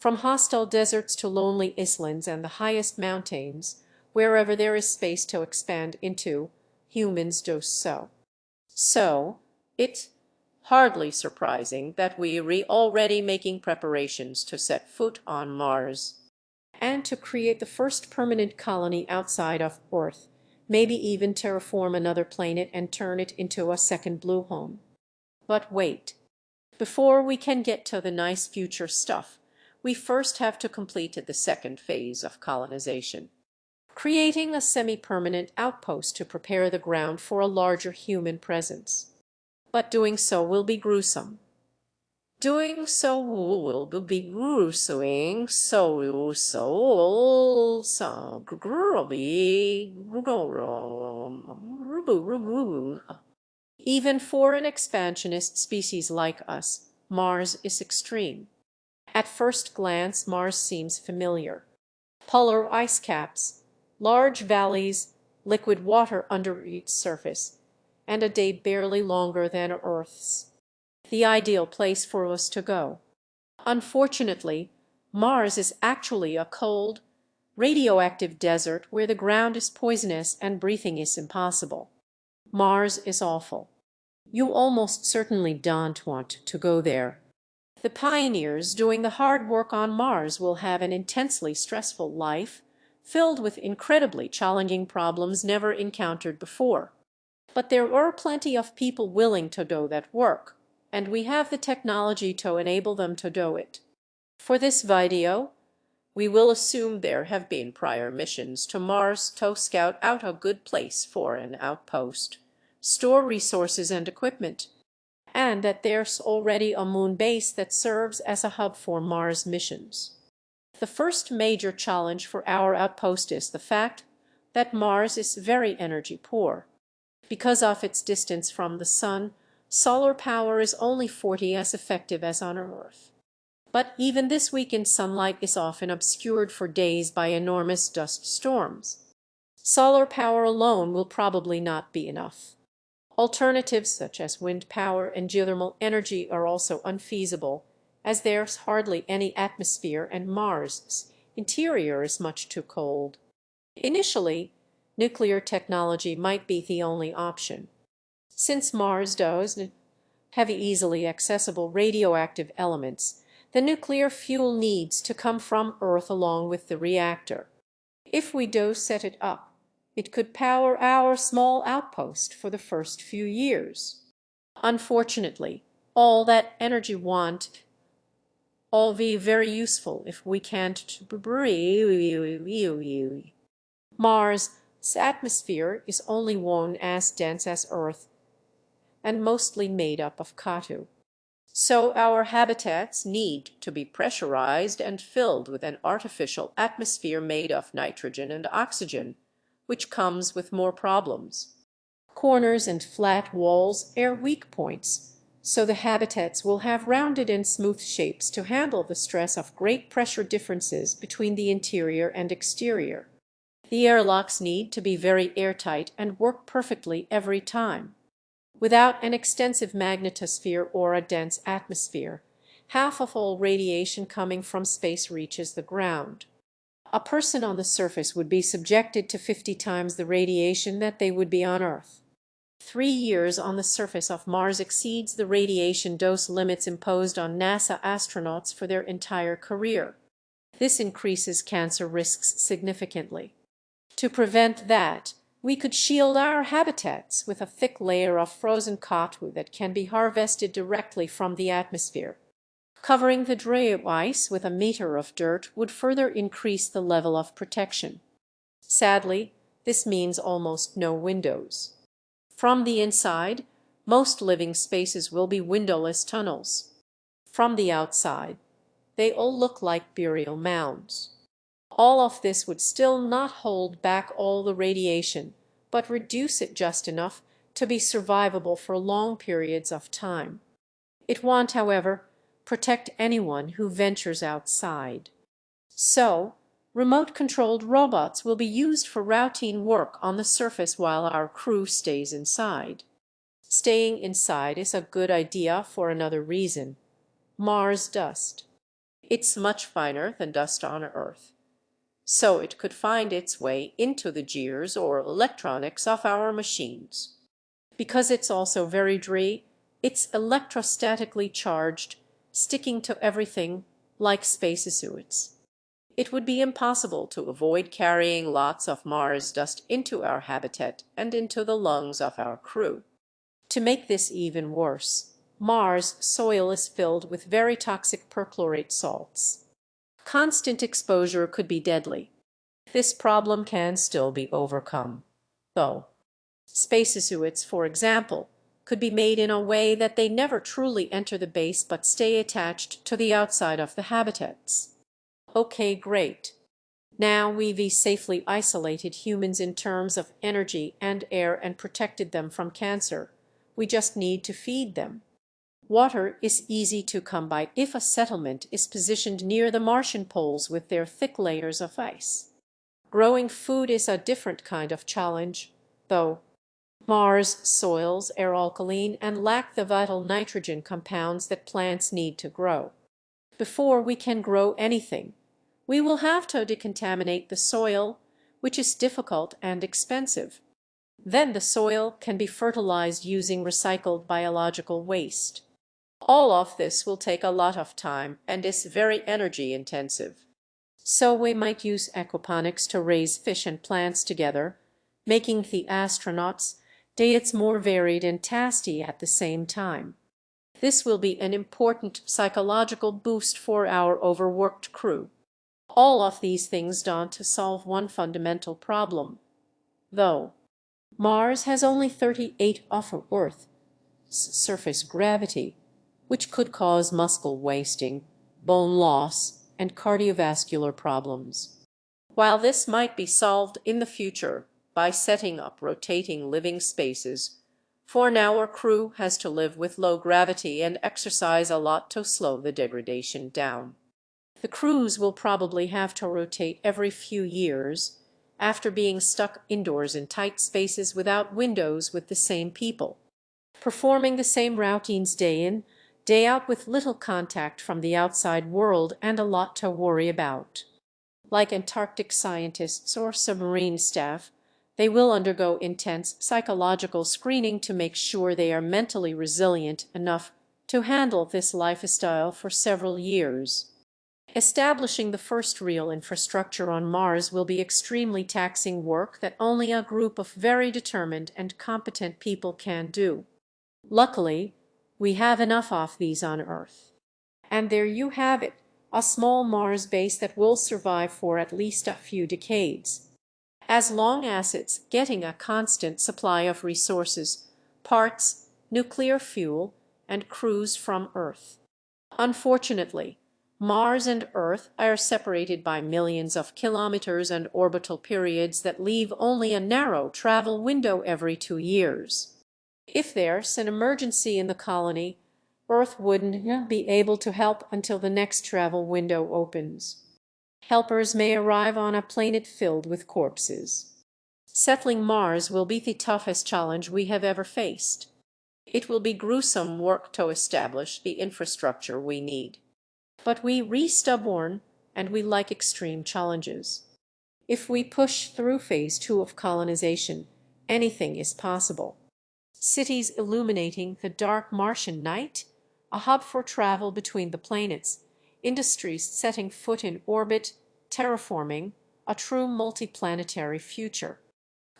From hostile deserts to lonely islands and the highest mountains, wherever there is space to expand into, humans do so. So, it's hardly surprising that we are already making preparations to set foot on Mars, and to create the first permanent colony outside of Earth, maybe even terraform another planet and turn it into a second blue home. But wait. Before we can get to the nice future stuff, we first have to complete the second phase of colonization, creating a semi-permanent outpost to prepare the ground for a larger human presence. But doing so will be gruesome. Doing so will be gruesome, even for an expansionist species like us, Mars is extreme. At first glance, Mars seems familiar. Polar ice caps, large valleys, liquid water under its surface, and a day barely longer than Earth's. The ideal place for us to go. Unfortunately, Mars is actually a cold, radioactive desert where the ground is poisonous and breathing is impossible. Mars is awful. You almost certainly don't want to go there. The pioneers doing the hard work on Mars will have an intensely stressful life, filled with incredibly challenging problems never encountered before. But there are plenty of people willing to do that work, and we have the technology to enable them to do it. For this video, we will assume there have been prior missions to Mars to scout out a good place for an outpost, store resources and equipment, and that there's already a moon base that serves as a hub for Mars missions. The first major challenge for our outpost is the fact that Mars is very energy poor. Because of its distance from the Sun, solar power is only 40 as effective as on Earth. But even this weakened sunlight is often obscured for days by enormous dust storms. Solar power alone will probably not be enough. Alternatives such as wind power and geothermal energy are also unfeasible, as there's hardly any atmosphere and Mars' interior is much too cold. Initially, nuclear technology might be the only option. Since Mars does have easily accessible radioactive elements, the nuclear fuel needs to come from Earth along with the reactor. If we do set it up, it could power our small outpost for the first few years. Unfortunately, all that energy won't all be very useful if we can't breathe. Mars' atmosphere is only one as dense as Earth and mostly made up of Catu. So our habitats need to be pressurized and filled with an artificial atmosphere made of nitrogen and oxygen, which comes with more problems. Corners and flat walls are weak points, so the habitats will have rounded and smooth shapes to handle the stress of great pressure differences between the interior and exterior. The airlocks need to be very airtight and work perfectly every time. Without an extensive magnetosphere or a dense atmosphere, half of all radiation coming from space reaches the ground. A person on the surface would be subjected to 50 times the radiation that they would be on Earth. 3 years on the surface of Mars exceeds the radiation dose limits imposed on NASA astronauts for their entire career. This increases cancer risks significantly. To prevent that, we could shield our habitats with a thick layer of frozen Catu that can be harvested directly from the atmosphere. Covering the dry ice with a meter of dirt would further increase the level of protection. Sadly, this means almost no windows. From the inside, most living spaces will be windowless tunnels. From the outside, they all look like burial mounds. All of this would still not hold back all the radiation, but reduce it just enough to be survivable for long periods of time. It won't, however, protect anyone who ventures outside. So, remote-controlled robots will be used for routine work on the surface while our crew stays inside. Staying inside is a good idea for another reason: Mars dust. It's much finer than dust on Earth, so it could find its way into the gears or electronics of our machines. Because it's also very dry, it's electrostatically charged, sticking to everything like spacesuits. It would be impossible to avoid carrying lots of Mars dust into our habitat and into the lungs of our crew. To make this even worse, Mars soil is filled with very toxic perchlorate salts. Constant exposure could be deadly. This problem can still be overcome, though. Spacesuits, for example, could be made in a way that they never truly enter the base but stay attached to the outside of the habitats. Okay, great. Now we've safely isolated humans in terms of energy and air and protected them from cancer. We just need to feed them. Water is easy to come by if a settlement is positioned near the Martian poles with their thick layers of ice. Growing food is a different kind of challenge, though. Mars soils are alkaline and lack the vital nitrogen compounds that plants need to grow. Before we can grow anything, we will have to decontaminate the soil, which is difficult and expensive. Then the soil can be fertilized using recycled biological waste. All of this will take a lot of time and is very energy intensive. So we might use aquaponics to raise fish and plants together, making the astronauts' diets more varied and tasty at the same time. This will be an important psychological boost for our overworked crew. All of these things done to solve one fundamental problem, though. Mars has only 38 of Earth's surface gravity, which could cause muscle wasting, bone loss, and cardiovascular problems. While this might be solved in the future by setting up rotating living spaces, for now our crew has to live with low gravity and exercise a lot to slow the degradation down. The crews will probably have to rotate every few years, after being stuck indoors in tight spaces without windows with the same people, performing the same routines day in, day out with little contact from the outside world and a lot to worry about. Like Antarctic scientists or submarine staff, they will undergo intense psychological screening to make sure they are mentally resilient enough to handle this lifestyle for several years. Establishing the first real infrastructure on Mars will be extremely taxing work that only a group of very determined and competent people can do. Luckily, we have enough of these on Earth. And there you have it, a small Mars base that will survive for at least a few decades. As long as it's getting a constant supply of resources, parts, nuclear fuel, and crews from Earth. Unfortunately, Mars and Earth are separated by millions of kilometers and orbital periods that leave only a narrow travel window every 2 years. If there's an emergency in the colony, Earth wouldn't be able to help until the next travel window opens. Helpers may arrive on a planet filled with corpses. Settling Mars will be the toughest challenge we have ever faced. It will be gruesome work to establish the infrastructure we need. But we're stubborn and we like extreme challenges. If we push through phase 2 of colonization, anything is possible. Cities illuminating the dark Martian night, a hub for travel between the planets, industries setting foot in orbit, terraforming, a true multiplanetary future.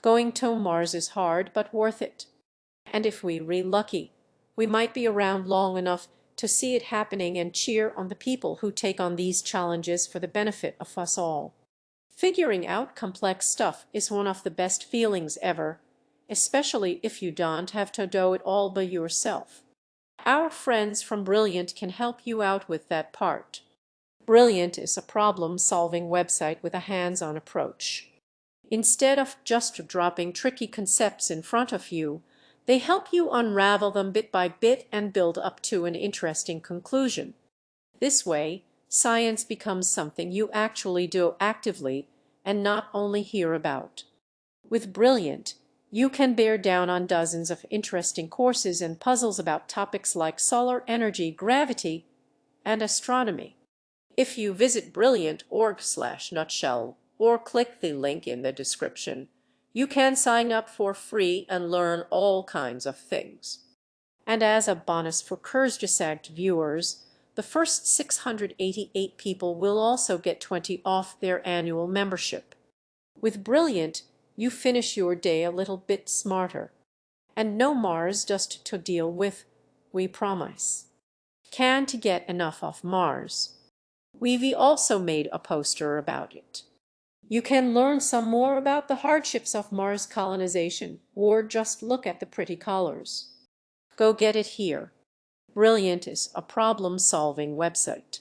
Going to Mars is hard but worth it. And if we're lucky, we might be around long enough to see it happening and cheer on the people who take on these challenges for the benefit of us all. Figuring out complex stuff is one of the best feelings ever, especially if you don't have to do it all by yourself. Our friends from Brilliant can help you out with that part. Brilliant is a problem-solving website with a hands-on approach. Instead of just dropping tricky concepts in front of you, they help you unravel them bit by bit and build up to an interesting conclusion. This way, science becomes something you actually do actively and not only hear about. With Brilliant, you can bear down on dozens of interesting courses and puzzles about topics like solar energy, gravity, and astronomy. If you visit brilliant.org/nutshell or click the link in the description, you can sign up for free and learn all kinds of things. And as a bonus for Kurzgesagt viewers, the first 688 people will also get 20 off their annual membership. With Brilliant, you finish your day a little bit smarter. And no Mars dust to deal with, we promise. Can't get enough of Mars. We've also made a poster about it. You can learn some more about the hardships of Mars colonization, or just look at the pretty colors. Go get it here. Brilliant is a problem-solving website.